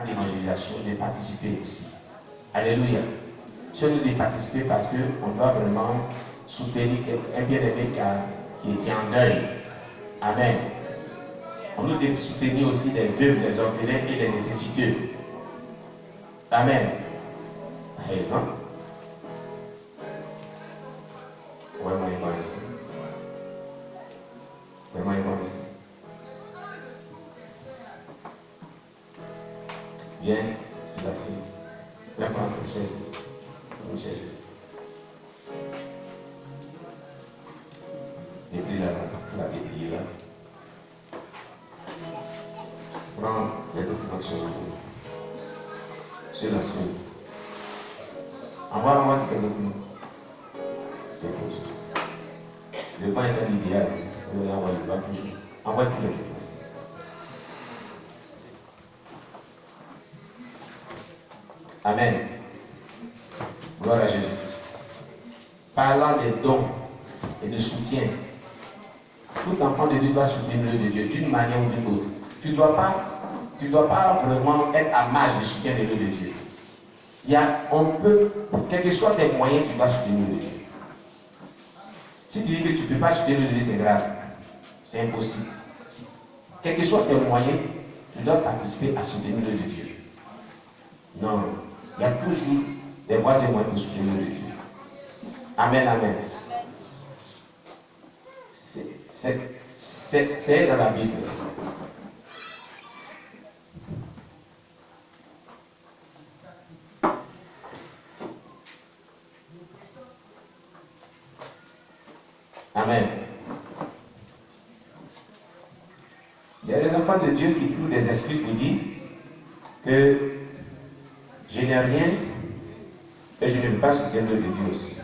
en évangélisation, de participer aussi. Alléluia. Si on nous dit participer parce qu'on doit vraiment soutenir un bien-aimé qui est en deuil. Amen. On nous dit soutenir aussi les veuves, les orphelins et les nécessiteux. Amen. Par exemple, vraiment il va ici. Vraiment il va ici. Viens, c'est assis. Viens prendre cette chaise. Une chaise. Déplie la déplier là. Prends les documents sur vous. Sur la suite. Envoie-moi tes documents. Dépose. Le banc est un idéal. Je vais envoyer le banc toujours. Envoie tous les documents. Amen. Gloire à Jésus-Christ. Parlant des dons et de soutien, tout enfant de Dieu doit soutenir l'œuvre de Dieu d'une manière ou d'une autre. Tu ne dois pas vraiment être à marge du soutien de l'œuvre de Dieu. Quels que soient tes moyens, tu dois soutenir l'œuvre de Dieu. Si tu dis que tu ne peux pas soutenir l'œuvre de Dieu, c'est grave. C'est impossible. Quels que soient tes moyens, tu dois participer à soutenir l'œuvre de Dieu. Non. Il y a toujours des voies et moyens pour soutenir l'œuvre de Dieu. Amen, amen. C'est dans la Bible. Amen. Il y a des enfants de Dieu qui trouvent des excuses pour dire que je n'ai rien et je ne peux pas soutenir l'œuvre de Dieu aussi.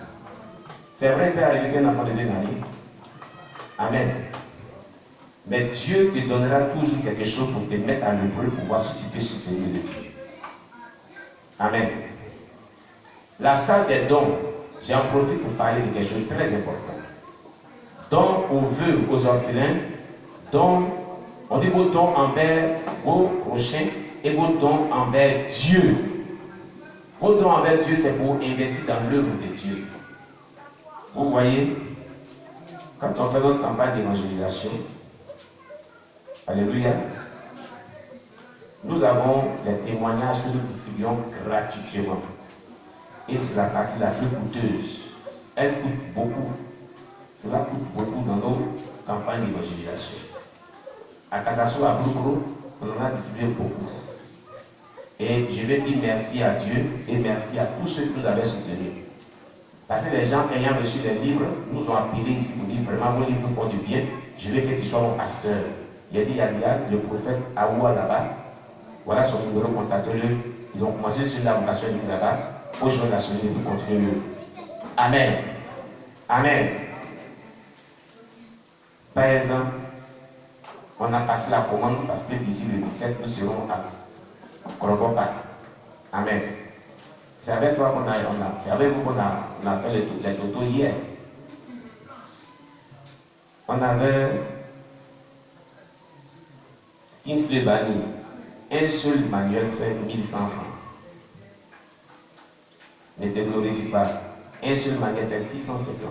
C'est vrai qu'il peut arriver qu'un enfant de Dieu n'a rien. Amen. Mais Dieu te donnera toujours quelque chose pour te mettre à l'œuvre pour voir si tu peux soutenir l'œuvre de Dieu. Amen. La salle des dons, j'en profite pour parler de quelque chose de très important. Dons aux veuves, aux orphelins, dons, on dit vos dons envers vos prochains et vos dons envers Dieu. Vos dons envers Dieu, c'est pour investir dans l'œuvre de Dieu. Vous voyez, quand on fait notre campagne d'évangélisation, alléluia, nous avons les témoignages que nous distribuons gratuitement. Et c'est la partie la plus coûteuse. Elle coûte beaucoup. Cela coûte beaucoup dans nos campagnes d'évangélisation. À Kassasso, à Broukro, on en a distribué beaucoup. Et je vais dire merci à Dieu et merci à tous ceux qui nous avaient soutenus. Parce que les gens ayant reçu les livres nous ont appelés ici pour dire vraiment vos livres nous font du bien. Je veux que tu sois mon pasteur. Il a dit le prophète Aoua là-bas. Voilà son numéro, contactez-le. Ils ont commencé sur la vocation de là-bas. Aujourd'hui, la semaine, nous continuons l'œuvre. Amen. Amen. Par exemple, on a passé la commande parce que d'ici le 17, nous serons à Korobopa. Amen. C'est avec toi c'est avec vous qu'on a fait les totaux hier. On avait Kinsley Bani. Un seul manuel fait 1100 francs. Ne te glorifie pas. Un seul manuel fait 650.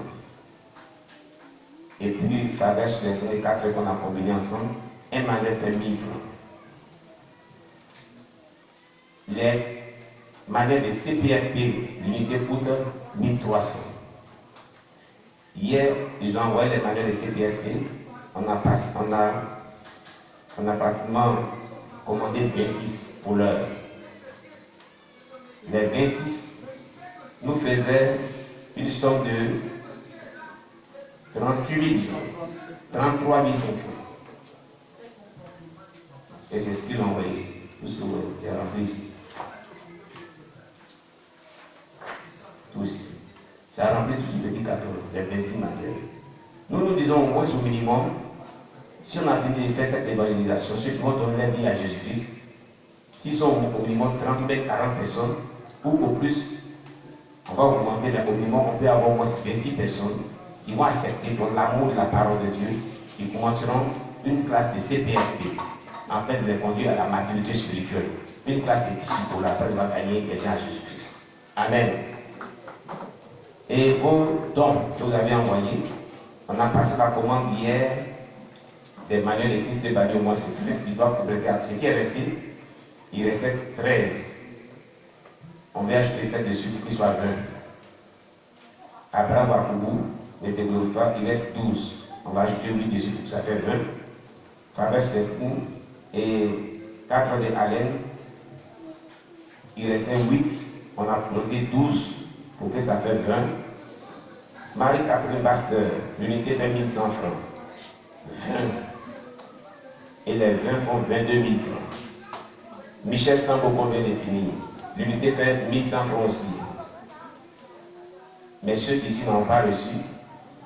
Et puis, Fabesh, les 4 qu'on a combinés ensemble, un manuel fait 1000 francs. Les manuels de CPFP, l'unité coûte 1300. Hier, ils ont envoyé les manuels de CPFP. On a pratiquement commandé 26 pour l'heure. Les 26 nous faisaient une somme de 38 000, 33 500. Et c'est ce qu'ils ont envoyé ici. Tout ce que c'est rempli ici. Tout ici. Ça a rempli tout ce petit carton, les 26 manuels. Nous disons au moins au minimum, si on a fini de faire cette évangélisation, ceux qui vont donner la vie à Jésus-Christ, s'ils sont au minimum 30 ou 40 personnes, ou au plus, on va augmenter, mais au minimum, on peut avoir au moins 26 personnes qui vont accepter dans l'amour de la parole de Dieu, qui commenceront une classe de CPFP. afin de les conduire à la maturité spirituelle. Une classe de disciples, après ça va gagner les gens à Jésus-Christ. Amen. Et vos dons que vous avez envoyés, on a passé la commande hier des manuels de Christ de Bani au moins c'est qui doit compléter. Ce qui est resté, il restait 13. On va ajouter 7 dessus pour qu'il soit 20. Abraham Wakoubou, n'était glorifié, il reste 12. On va ajouter 8 dessus pour que ça fait 20. Fabrice Célestin et 4 de Allen, il restait 8. On a complété 12 pour que ça fait 20. Marie-Catherine Pasteur, l'unité fait 1100 francs. 20. Et les 20 font 22 000 francs. Michel Sambo, combien de fini? L'unité fait 1100 francs aussi. Mais ceux ici n'ont pas reçu.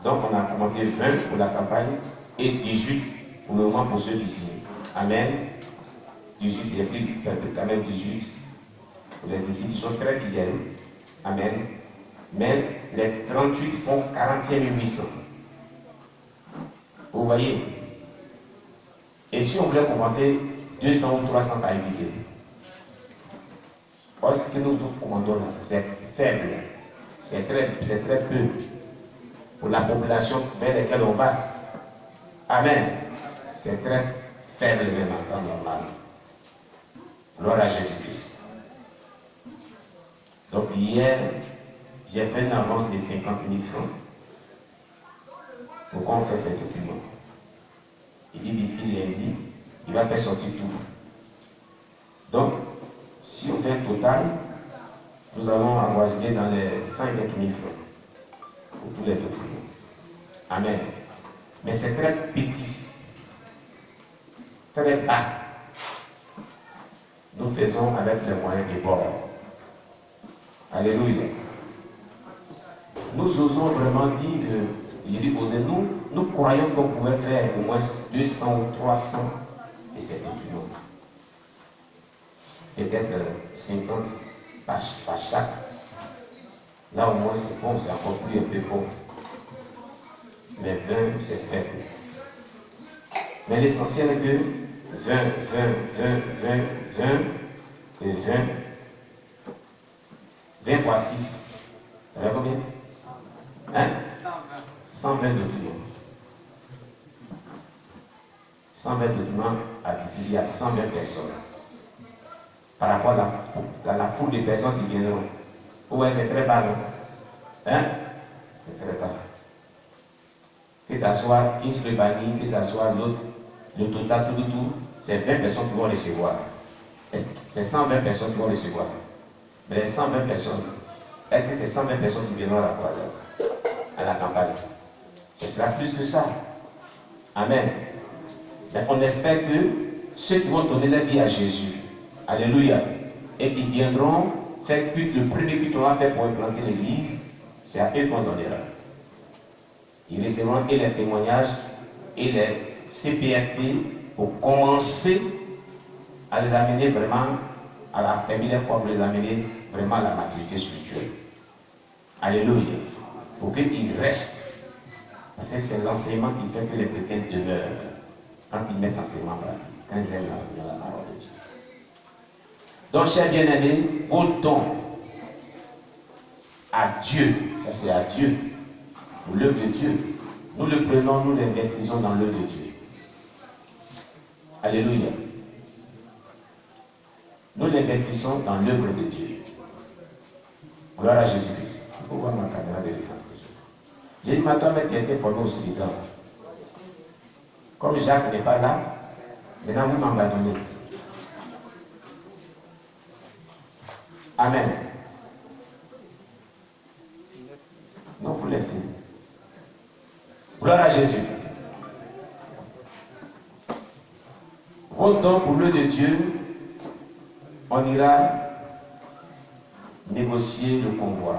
Donc on a commencé 20 pour la campagne et 18 pour le moment pour ceux d'ici. Amen. 18, il y a plus quand même 18 pour les disciples qui sont très fidèles. Amen. Mais les 38 font 41 800. Vous voyez? Et si on voulait compenser 200 ou 300 par unité, ce que nous vous commandons là, c'est faible. C'est très peu pour la population vers laquelle on va. Amen. C'est très faible même en temps normal. Gloire à Jésus-Christ. Donc hier, j'ai fait une avance de 50 000 francs. Pourquoi on fait ces documents? Il dit d'ici lundi, il va faire sortir tout. Donc, si on fait un total, nous allons avoisiner dans les 5 000 francs pour tous les documents. Amen. Mais c'est très petit, très bas. Nous faisons avec les moyens de bord. Alléluia. Nous osons vraiment dire que, j'ai dit poser, nous croyons qu'on pouvait faire au moins 200 ou 300 et c'est documents. Peut-être 50 par chaque. Là au moins c'est bon, c'est encore plus un peu bon. Mais 20 c'est faible. Mais l'essentiel est que 20 et 20 fois 6. Ça fait combien? Hein? 120 documents. 120 documents à distribuer à 120 personnes. Par rapport à la foule de personnes qui viendront. Ouais, c'est très bas, non? Hein? C'est très bas. Que ce soit Kingsley Bani, que ce soit l'autre, le total, tout, c'est 20 personnes qui vont recevoir. C'est 120 personnes qui vont recevoir. Mais les 120 personnes, est-ce que c'est 120 personnes qui viendront à la croisade, à la campagne? Ce sera plus que ça. Amen. Mais on espère que ceux qui vont donner leur vie à Jésus, alléluia, et qui viendront faire culte, le premier culte qu'on va faire pour implanter l'église, c'est à eux qu'on donnera. Ils recevront et les témoignages et les CPFP pour commencer à les amener vraiment à la famille des fois, pour les amener vraiment à la maturité spirituelle. Alléluia. Pour qu'ils restent. Parce que c'est l'enseignement qui fait que les chrétiens demeurent quand ils mettent l'enseignement en pratique, quand ils aiment la parole de Dieu. Donc, chers bien-aimés, vos dons à Dieu, ça c'est à Dieu, pour l'œuvre de Dieu, nous le prenons, nous l'investissons dans l'œuvre de Dieu. Alléluia. Nous l'investissons dans l'œuvre de Dieu. Gloire à Jésus-Christ. Il faut voir ma caméra de retransmission. J'ai dit, toi, mais tu as été formé aussi dedans. Comme Jacques n'est pas là, maintenant vous m'abandonnez. Amen. Non, vous laissez. Gloire à Jésus. Vos dons pour l'œuvre de Dieu, on ira négocier le convoi.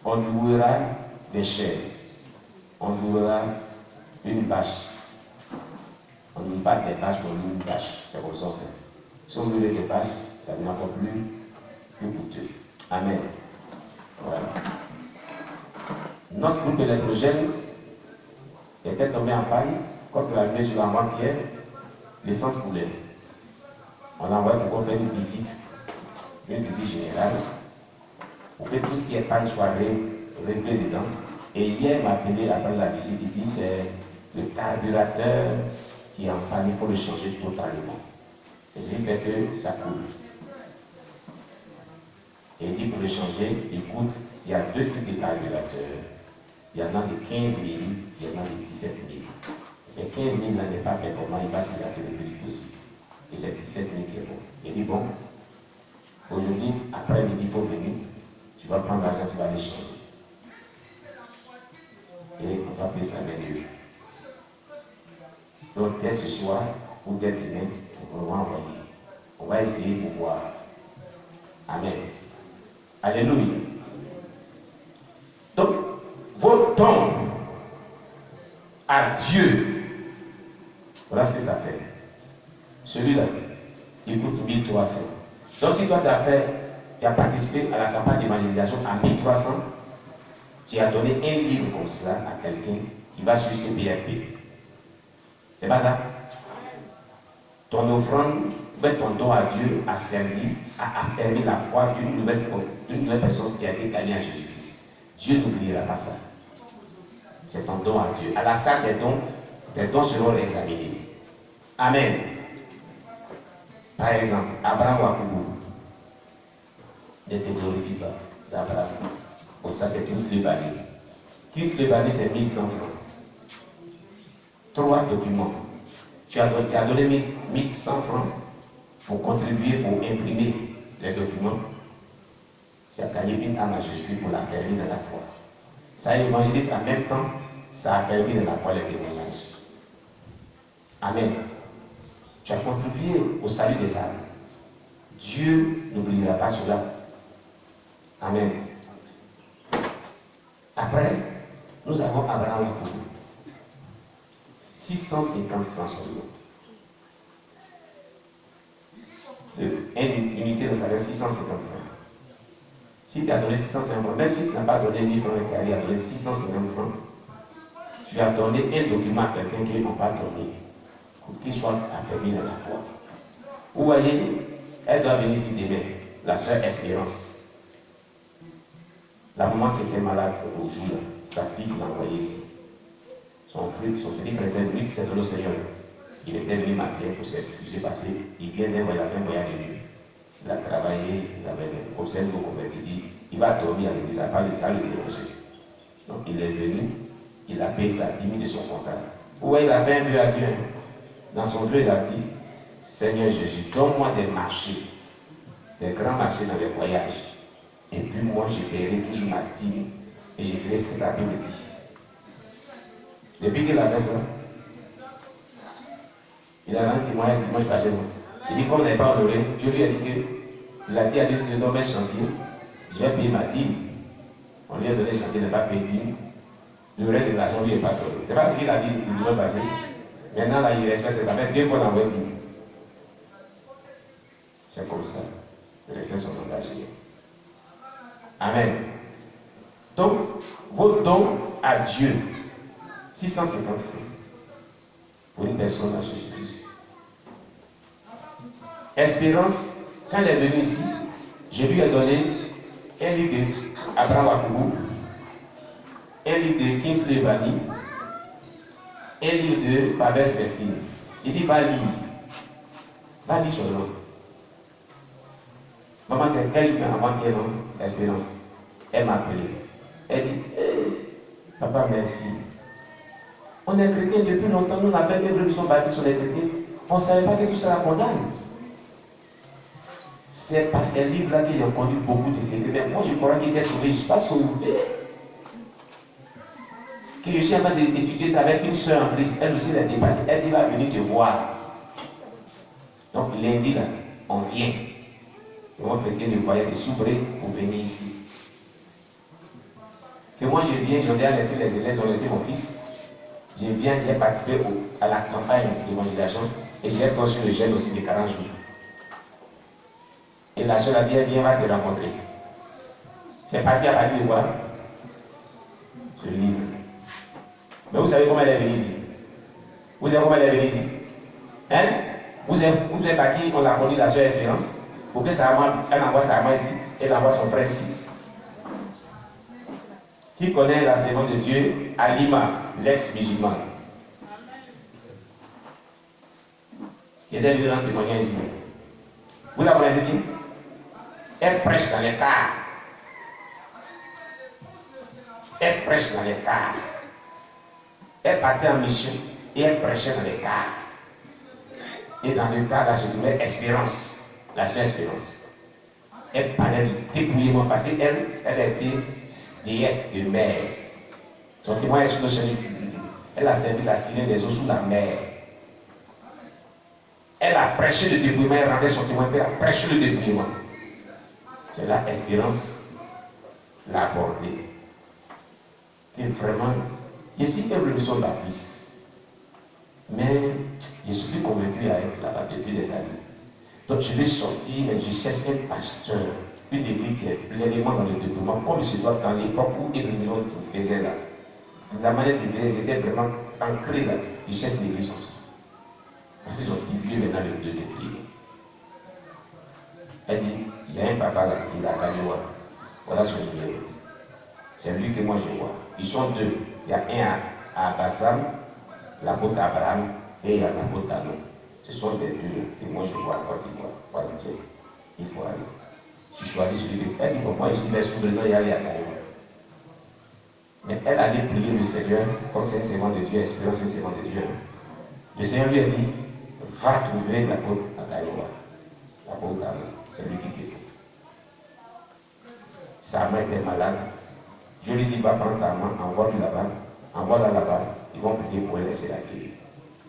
On louera des chaises. On louera une bâche. On ne loue pas des bâches, mais on loue une bâche. C'est comme ça. Si on loue des bâches, ça devient encore plus coûteux. Amen. Voilà. Notre groupe électrogène était tombé en panne, comme on l'a vu sur la moitié. l'essence coulait. On l'a envoyé pour qu'on fasse une visite générale, pour que tout ce qui est panne soit réglé dedans. Et hier, il m'a appelé après la visite, il dit c'est le carburateur qui est en panne, il faut le changer totalement. Et c'est ce qui fait que ça coule. Et il dit pour le changer, écoute, il y a deux types de carburateurs. Il y en a de 15 000, il y en a de 17 000. Les 15 000 là n'est pas performant, il va s'hydrater le plus possible. Et c'est 17 000 qui est bon. Il dit bon, aujourd'hui, après-midi, il faut venir, tu vas prendre l'argent, tu vas les changer. Et on va payer ça 20 €. Donc, dès ce soir ou dès demain, on va envoyer. On va essayer pour voir. Amen. Alléluia. Donc, vos dons à Dieu, voilà ce que ça fait. Celui-là, il coûte 1300. Donc, si toi tu as participé à la campagne d'évangélisation à 1300, tu as donné un livre comme cela à quelqu'un qui va sur CPFP. C'est pas ça? Ton offrande, ton don à Dieu a servi à affermir la foi d'une nouvelle personne qui a été gagnée à Jésus-Christ. Dieu n'oubliera pas ça. C'est ton don à Dieu. À la salle des dons seront examinés. Amen. Par exemple, Abraham Wakoubou ne te glorifie pas d'Abraham. Bon, ça c'est Chris Lebani. Chris Lebani, c'est 1100 francs. 3 documents. Tu as donné 1100 francs pour contribuer, pour imprimer les documents. Ça a gagné une âme à Jésus pour la permis de la foi. Ça évangélise en même temps, ça a permis de la foi les témoignages. Amen. Tu as contribué au salut des âmes. Dieu n'oubliera pas cela. Amen. Après, nous avons Abraham Wakoubou. 650 francs seulement. Une unité de salaire, 650 francs. Si tu as donné 650 francs, même si tu n'as pas donné 1000 francs et tu as donné 650 francs, tu as donné un document à quelqu'un qui n'a pas donné, pour qu'il soit affermi dans la foi. Vous voyez, elle doit venir ici demain, la sœur Espérance. La maman qui était malade au jour, sa fille l'a envoyée ici. Son petit frère était venu, c'est le Seigneur. Il était venu matin pour s'excuser parce qu'il vient d'un voyage de nuit. Il a travaillé, il avait observé le converti, il dit, il va dormir à l'église, ça va le déranger. Donc il est venu, il a payé sa 10 000 de son contrat. Vous voyez, il avait un vœu à Dieu. Dans son vœu, il a dit, Seigneur Jésus, donne-moi des marchés, des grands marchés dans les voyages. Et puis moi, je paierai toujours ma dîme et je ferai ce que la Bible dit. Depuis qu'il a fait ça, il a rendu témoignage dimanche passé. Il dit, comme on n'avait pas honoré, Dieu lui a dit que il a dit si je donne un chantier, je vais payer ma dîme. On lui a donné le chantier, il n'a pas payé dîme. Le reste de l'argent lui n'est pas donné. C'est pas ce qu'il a dit le dimanche passé. Maintenant, là, il respecte ça. Fait 2 fois l'envoyer dîme. C'est comme ça. Il respecte son engagement. Amen. Donc, vos dons à Dieu, 650 francs pour une personne à Jésus-Christ. Espérance, quand elle est venue ici, je lui ai donné un livre d'Abraham Wakoubou, un livre de Kingsley Bani, un livre de Faber Celestine. Il dit, va lire. Va lire seulement. Maman, c'est quel jour avant-hier, non? Espérance. Elle m'a appelé. Elle dit, papa, merci. On est chrétien depuis longtemps, nous n'avons pas nous sommes bâtis sur les chrétiens. On ne savait pas que tout ça condamne. C'est par ces livres-là qu'ils ont conduit beaucoup de secrets. Mais moi, je crois qu'il était sauvé. Je ne suis pas sauvé. Que je suis en train d'étudier ça avec une soeur en Christ. Elle aussi l'a dépassé. Elle dit, va venir te voir. Donc, lundi, là, on vient. On va fêter le voyage de Soubré pour venir ici. Que moi, je viens, j'en ai laissé les élèves, j'ai laissé mon fils. Je viens, j'ai participé à la campagne d'évangélisation et je l'ai fait sur le jeûne aussi de 40 jours. Et la soeur a dit, elle vient, va te rencontrer. C'est parti à partir de quoi? Ce livre. Mais vous savez comment elle est venue ici? Vous savez comment elle est venue ici? Hein? Vous avez pas qui on l'a connu la soeur Espérance pour que elle envoie sa maman ici, elle envoie son frère ici. Qui connaît la servante de Dieu, Alima, l'ex-musulman, qui est venu en témoignage ici. Vous la connaissez qui? Elle prêche dans les cars. Elle prêche dans les cars. Elle partait en mission et elle prêchait dans les cars. Et dans le cas, là se trouvait Espérance, la soeur Espérance. Elle parlait de dépouillement parce qu'elle était déesse de mer. Son témoignage sur le chaîne, elle a servi la sirène des eaux sous la mer. Elle a prêché le dépouillement, elle rendait son témoin, elle a prêché le dépouillement. C'est là Espérance l'a abordé. Et vraiment, ici, elle me sont baptistes. Mais je suis plus convaincu à être là-bas depuis des années. Donc je l'ai sorti, mais je cherche un pasteur, une église qui est pleinement dans le développement, comme je dois dans l'époque où Église faisait là. La manière de faire, ils étaient vraiment ancrés là. Ils cherchent une église comme ça. Parce qu'ils ont dilué maintenant le développement. Elle dit, il y a un papa là, il a Kanoua. Voilà son numéro. C'est lui que moi je vois. Ils sont deux. Il y a un à Bassam, l'apôtre Abraham, et il y a l'apôtre Anon. Ce sont des deux que moi je vois à Côte d'Ivoire. Il faut aller. Je choisis celui que. Elle dit, bon, moi ici, les souverains, il y a les Kanoua. Mais elle allait prier le Seigneur, comme c'est un servant de Dieu, expérience un servant de Dieu. Le Seigneur lui a dit, va trouver l'apôtre Kanoua. L'apôtre Anon. C'est lui qui te faut. Sa main était malade. Je lui dis, va prendre ta main, envoie-lui là-bas, envoie-la là-bas, ils vont prier pour elle laisser la guérir.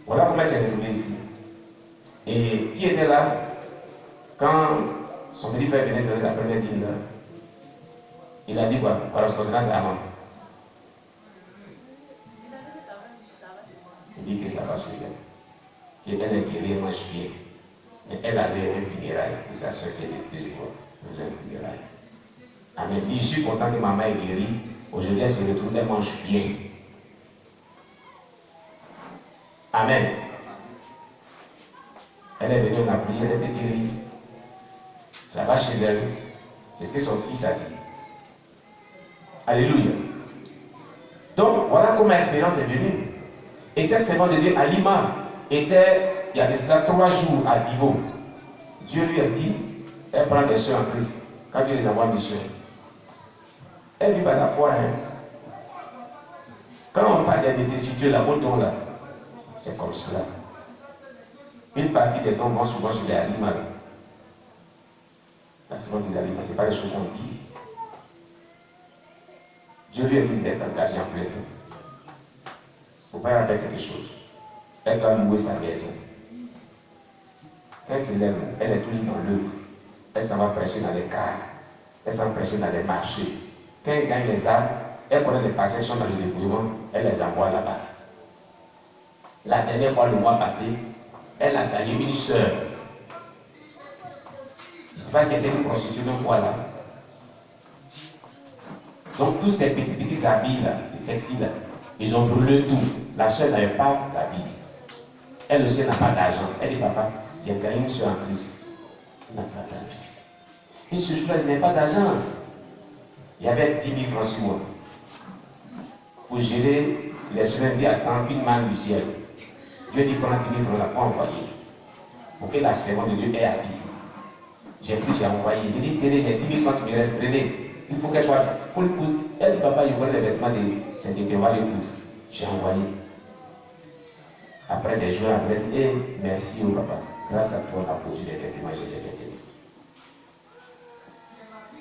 Voilà comment c'est retrouvé ici. Et qui était là quand son petit frère venait donner la première dîme là? Il a dit quoi? Voilà, je pense que là c'est la maman. Il dit que ça va chez elle. Qu'elle est guérie, elle mange bien. Mais elle avait un funérail. Et sa soeur qui est décidée de voir. Elle a un funérail. Amen. Je suis content que maman est guérie. Aujourd'hui, elle se retrouve, elle mange bien. Amen. Elle est venue, on a prié, elle était guérie. Ça va chez elle. C'est ce que son fils a dit. Alléluia. Donc, voilà comment l'espérance est venue. Et cette servante de Dieu, Alima, était, il y a de cela 3 jours à Divo. Dieu lui a dit, elle prend des soeurs en Christ, quand Dieu les envoie en mission. Elle vit par la foi. Hein. Quand on parle des nécessités, la bonne don là, c'est comme cela. Une partie des dons vont souvent chez les Alima. La seconde de l'Alima, ce n'est pas les choses qu'on dit. Dieu lui a dit d'être engagé en plein temps. Il ne faut pas faire quelque chose. Elle doit louer sa maison. Quand elle se lève, elle est toujours dans l'œuvre. Elle s'en va prêcher dans les cars. Elle s'en va prêcher dans les marchés. Quand elle gagne les âmes, elle connaît les patients qui sont dans le dépouillement, elle les envoie là-bas. La dernière fois, le mois passé, elle a gagné une sœur. Je ne sais pas si elle était une prostituée ou quoi là. Donc tous ces petits habits là, les sexy là, ils ont brûlé tout. La sœur n'avait pas d'habits. Elle aussi n'a pas d'argent. Elle dit, papa, tu as gagné une sœur en Christ. Elle n'a pas d'argent. Et ce jour-là, elle n'avait pas d'argent. J'avais 10 000 francs sur moi. Pour gérer les semaines qui attendent une manne du ciel. Dieu dit, prends 10 000 francs, il faut envoyer. Pour que la servante de Dieu ait habillé. J'ai envoyé. Il dit, tenez, j'ai 10 000 francs, tu me restes, prenez. Il faut qu'elle soit. Pour le coup, elle dit, papa, il voit les vêtements de Saint-Étienne, on va les coudre. J'ai envoyé. Après des jours, après, et merci au papa. Grâce à toi, on a posé les vêtements, j'ai les vêtements.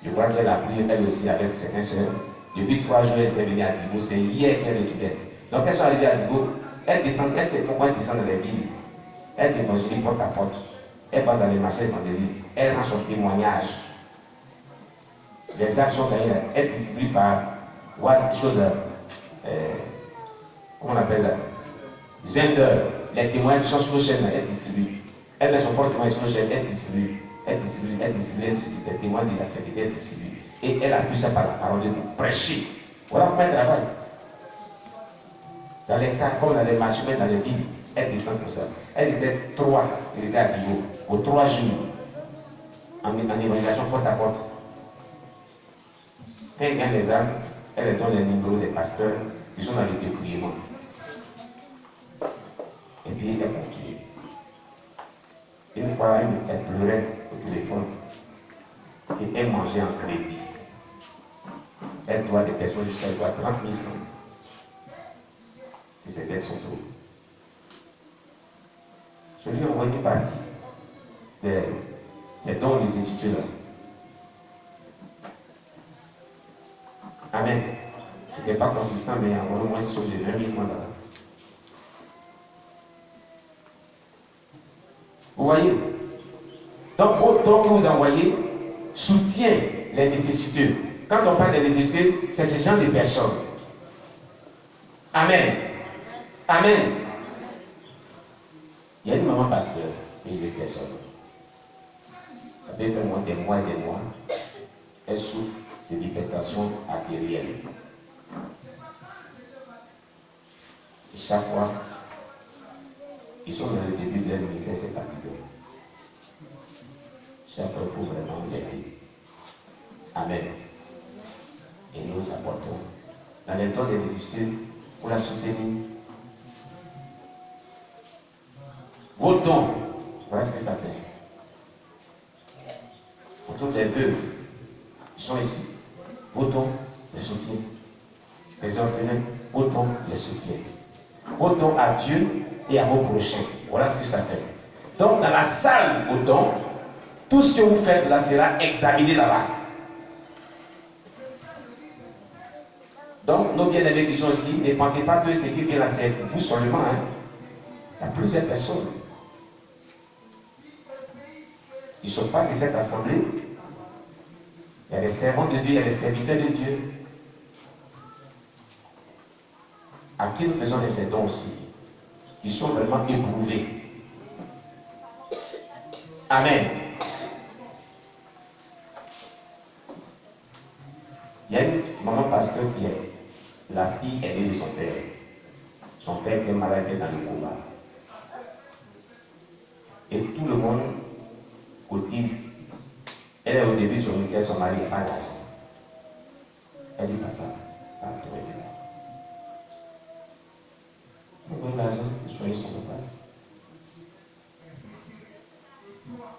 Je crois qu'elle a pris elle aussi avec certains soeurs. Depuis 3 jours, elle est venue à Divo. C'est hier qu'elle est venue. Donc, elles sont arrivées à Divo. Elle descend, elle sait pourquoi elle descend dans les villes. Elle s'évangélise porte à porte. Elle va dans les marchés évangéliques. Elle rend son témoignage. Les actions gagnées, elle distribue par chose, comment on appelle ça? Zender. Les témoins qui sont sur le chaîne, elle distribue. Elle met son porte-témoin sur le chaîne, elle distribue. Elle distribue les témoins de la sainteté, elle distribue. Et elle appuie ça par la parole de Dieu, prêcher. Voilà comment elle travaille. Dans les cas, comme dans les marchés, dans les villes, elle descend comme ça. Elles étaient 3, elles étaient à Digo, aux 3 jours, en évangélisation porte à porte. Quand elles gagnent les âmes, elles donnent les numéros des pasteurs, ils sont dans le dépouillement. Et puis elles continuent. Une fois, elle pleurait au téléphone et elle mangeait en crédit. Elle doit des personnes jusqu'à 30 000 francs. Et ses dettes sont trop. Je lui ai envoyé une partie des dons nécessités là. Amen. Ce n'était pas consistant, mais en au moins sur les 20 000 francs là. Vous voyez? Donc, votre don que vous envoyez soutient les nécessiteux. Quand on parle des nécessiteux, c'est ce genre de personnes. Amen. Amen. Il y a une maman pasteur et une personne. Ça peut faire moins des mois et des mois. Elle souffre de l'hypertension artérielle. Et chaque fois, ils sont dans le début de leur ministère, c'est fatigant. Chaque fois, il faut vraiment l'aider. Amen. Et nous apportons dans les dons des nécessités pour la soutenir. Vos dons, voilà ce que ça fait. Autour des veuves, ils sont ici. Vos dons les soutiennent. Les orphelins, vos dons les soutiennent. Vos dons à Dieu et à vos prochains. Voilà ce que ça fait. Donc, dans la salle aux dons, tout ce que vous faites là sera examiné là-bas. Donc, nos bien-aimés qui sont ici, ne pensez pas que ce qui vient là, c'est vous seulement. Hein. Il y a plusieurs personnes. Ils ne sont pas de cette assemblée. Il y a des servants de Dieu, il y a des serviteurs de Dieu. À qui nous faisons des dons aussi, qui sont vraiment éprouvés. Amen. Il y a une maman pasteur qui est, la fille est née de son père. Son père était malade, était dans le coma. Et tout le monde cotise. Elle est au début de son ministère, son mari n'a pas d'argent. Elle dit, papa, toi et là. On donne l'argent pour soigner son papa.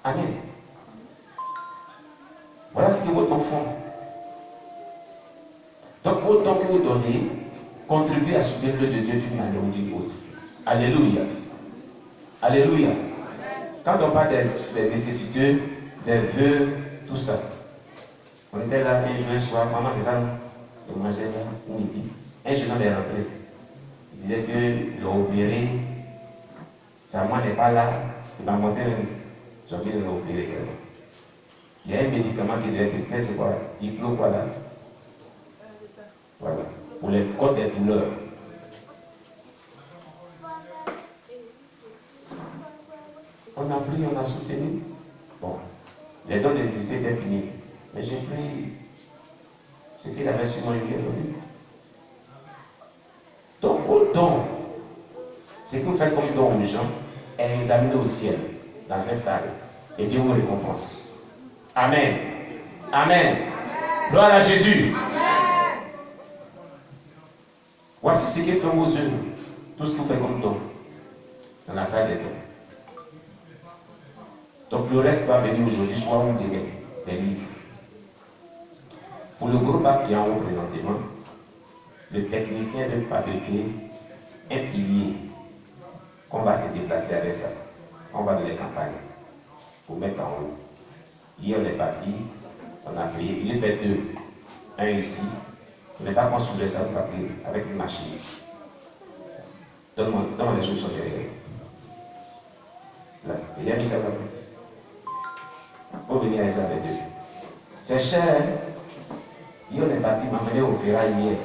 Amen. Voilà ce que votre enfant. Donc, vos dons que vous donnez contribuent à soutenir l'œuvre de Dieu d'une manière ou d'une autre. Alléluia. Alléluia. Quand on parle des nécessiteux, des vœux, tout ça. On était là un jour, un soir, maman, c'est ça, non? On mangeait là, au midi. Un jeune homme est rentré. Il disait que l'ont opéré, sa maman n'est pas là, il m'a montré, j'ai envie de l'opérer. Il y a un médicament qui devait tester, c'est quoi? Diplo, quoi là? Voilà. Pour les côtes des douleurs. On a pris, on a soutenu. Bon, les dons de nécessité étaient finis. Mais j'ai pris ce qu'il avait sur moi, il lui a donné. Donc vos dons, ce que vous faites comme don aux gens, est examiné au ciel, dans cette salle. Et Dieu vous récompense. Amen. Amen. Gloire à Jésus. Amen. Voici ce qui fait vos yeux. Tout ce que vous faites comme don, dans la salle des dons. Donc le reste va venir aujourd'hui, soit ou demain, des livres. Pour le groupe qui est en haut présentement, le technicien veut fabriquer un pilier qu'on va se déplacer avec ça. On va dans les campagnes pour mettre en haut. Hier on est parti, on a payé, il fait 2. Un ici, on n'est pas construit ça avec une machine. Donne-moi les choses qui sont derrière. Là, c'est bien mis ça comme ça. Pour venir à ça avec 2. C'est cher. Hier on est parti, m'a mené au ferraille hier.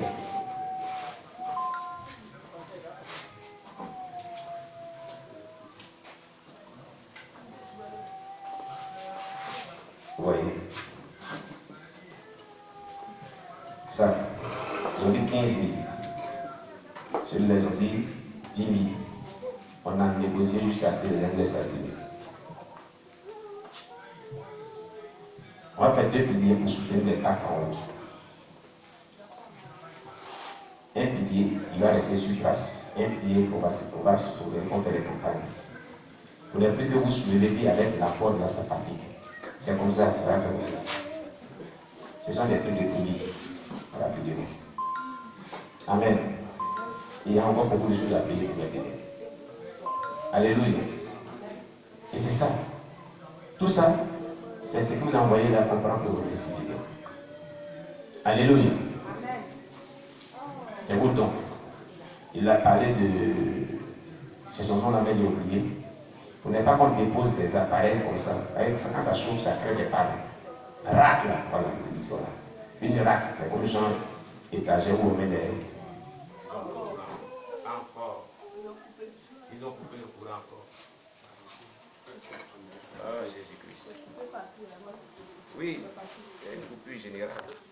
Vous voyez? Ça, ils ont dit 15 000. Celui-là, ils ont dit 10 000. On a négocié jusqu'à ce que les Anglais soient venus. On va faire 2 piliers pour soutenir les taxes en haut. Un pilier qui va rester sur place. Un pilier qu'on va faire les campagnes. Pour ne plus que vous soulevez avec l'apport de la sympathique. C'est comme ça, ça va faire comme ça. Ce sont des trucs de piliers. Rapidement. Amen. Il y a encore beaucoup de choses à payer pour les payer. Alléluia. Et c'est ça. Tout ça, c'est ce que vous envoyez là pour prendre pour vous décider. Alléluia. C'est vos dons. Il a parlé de. C'est son nom, on avait oublié. Vous n'avez pas qu'on dépose des appareils comme ça. Quand ça chauffe, ça crée des pannes. Rack là, voilà. Une rack, c'est comme genre étagère où on met les. Encore. Ils ont coupé le courant encore. Oh Jésus-Christ. Oui, c'est une coupure générale.